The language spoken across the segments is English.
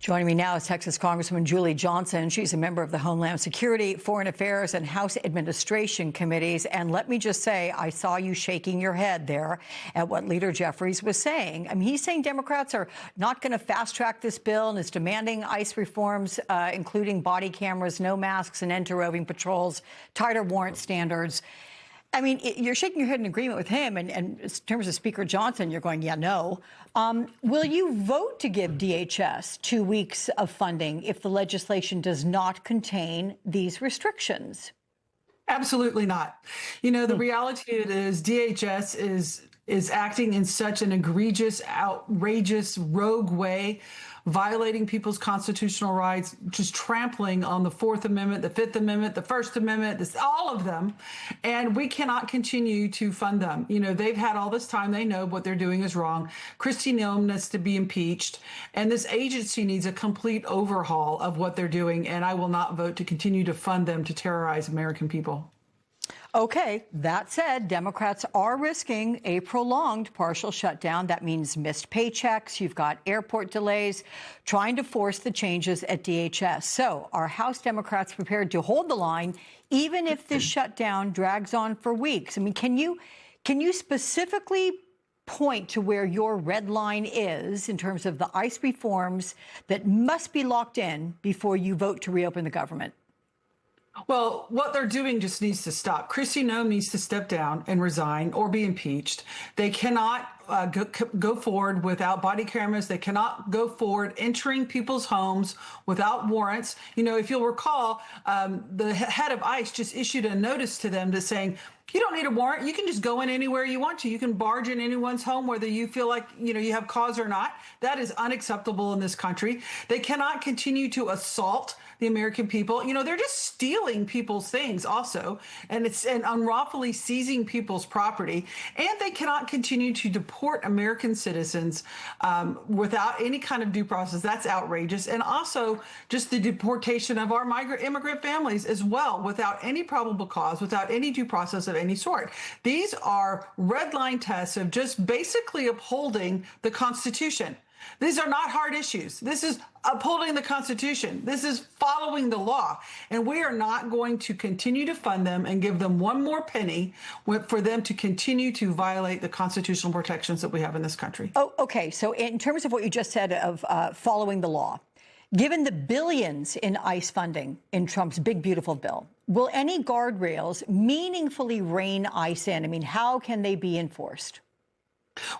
Joining me now is Texas Congresswoman Julie Johnson. She's a member of the Homeland Security, Foreign Affairs, and House Administration committees. And let me just say, I saw you shaking your head there at what Leader Jeffries was saying. I mean, he's saying Democrats are not going to fast-track this bill and is demanding ICE reforms, including body cameras, no masks, and end to roving patrols, tighter warrant standards. I mean, you're shaking your head in agreement with him. And in terms of Speaker Johnson, you're going, yeah, no. Will you vote to give DHS 2 weeks of funding if the legislation does not contain these restrictions? Absolutely not. You know, the reality is DHS is acting in such an egregious, outrageous, rogue way, violating people's constitutional rights, just trampling on the Fourth Amendment, the Fifth Amendment, the First Amendment, all of them. And we cannot continue to fund them. You know, they've had all this time. They know what they're doing is wrong. Kristi Noem needs to be impeached. And this agency needs a complete overhaul of what they're doing. And I will not vote to continue to fund them to terrorize American people. Okay, that said, Democrats are risking a prolonged partial shutdown. That means missed paychecks. You've got airport delays, trying to force the changes at DHS. So are House Democrats prepared to hold the line, even if this shutdown drags on for weeks? I mean, can you specifically point to where your red line is in terms of the ICE reforms that must be locked in before you vote to reopen the government? Well, what they're doing just needs to stop. Kristi Noem needs to step down and resign or be impeached. They cannot go forward without body cameras. They cannot go forward entering people's homes without warrants. You know, if you'll recall, the head of ICE just issued a notice to them saying, you don't need a warrant. You can just go in anywhere you want to. You can barge in anyone's home, whether you feel like, you know, you have cause or not. That is unacceptable in this country. They cannot continue to assault the American people. You know, they're just stealing people's things also, and unlawfully seizing people's property. And they cannot continue to deport American citizens without any kind of due process. That's outrageous. And also just the deportation of our immigrant families as well, without any probable cause, without any due process of any sort. These are red line tests of just basically upholding the Constitution. These are not hard issues. This is upholding the Constitution. This is following the law. And we are not going to continue to fund them and give them one more penny for them to continue to violate the constitutional protections that we have in this country. Oh, okay. So in terms of what you just said of following the law, given the billions in ICE funding in Trump's big, beautiful bill, will any guardrails meaningfully rein ICE in? I mean, how can they be enforced?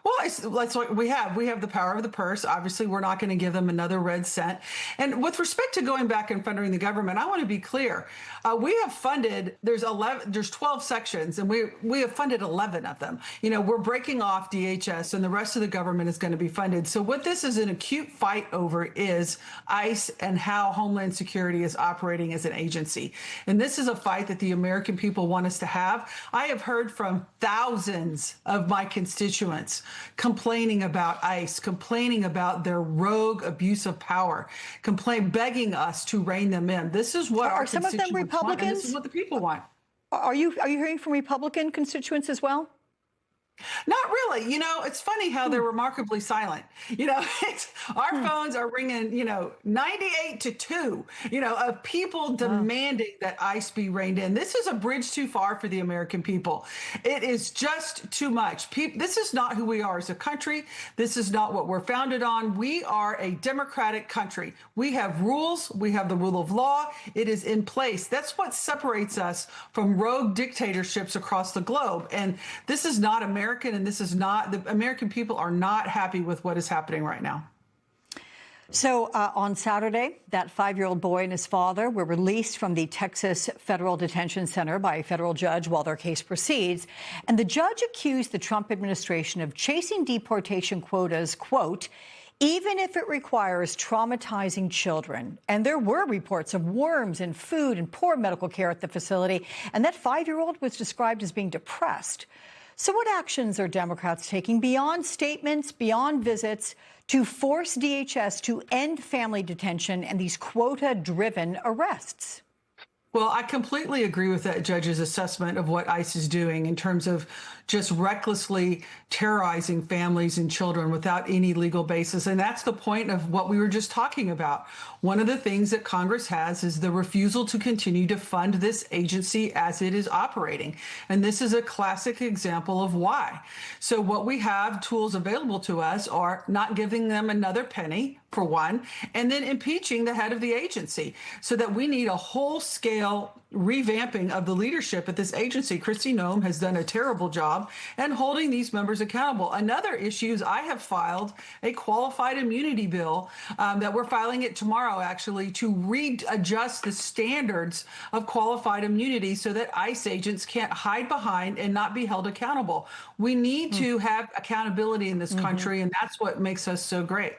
Well, that's what we have. We have the power of the purse. Obviously, we're not going to give them another red cent. And with respect to going back and funding the government, I want to be clear. We have funded, there's 12 sections, and we have funded 11 of them. You know, we're breaking off DHS, and the rest of the government is going to be funded. So what this is an acute fight over is ICE and how Homeland Security is operating as an agency. And this is a fight that the American people want us to have. I have heard from thousands of my constituents complaining about ICE, complaining about their rogue abuse of power, begging us to rein them in. This is what are some of them Republicans? Want, and this is what the people want. Are you hearing from Republican constituents as well? Not really. You know, it's funny how they're remarkably silent. You know, our phones are ringing, you know, 98 to 2, you know, of people demanding that ICE be reined in. This is a bridge too far for the American people. It is just too much. This is not who we are as a country. This is not what we're founded on. We are a democratic country. We have rules. We have the rule of law. It is in place. That's what separates us from rogue dictatorships across the globe. And this is not America. And this is not, the American people are not happy with what is happening right now. So on Saturday, that 5-year-old boy and his father were released from the Texas Federal Detention Center by a federal judge while their case proceeds. And the judge accused the Trump administration of chasing deportation quotas, quote, even if it requires traumatizing children. And there were reports of worms in food and poor medical care at the facility. And that 5-year-old was described as being depressed. So what actions are Democrats taking beyond statements, beyond visits, to force DHS to end family detention and these quota-driven arrests? Well, I completely agree with that judge's assessment of what ICE is doing in terms of just recklessly terrorizing families and children without any legal basis. And that's the point of what we were just talking about. One of the things that Congress has is the refusal to continue to fund this agency as it is operating. And this is a classic example of why. So what we have tools available to us are not giving them another penny, for one, and then impeaching the head of the agency, so that we need a whole scale revamping of the leadership at this agency. Kristi Noem has done a terrible job and holding these members accountable. Another issue is I have filed a qualified immunity bill that we're filing it tomorrow, actually, to readjust the standards of qualified immunity so that ICE agents can't hide behind and not be held accountable. We need to have accountability in this country, and that's what makes us so great.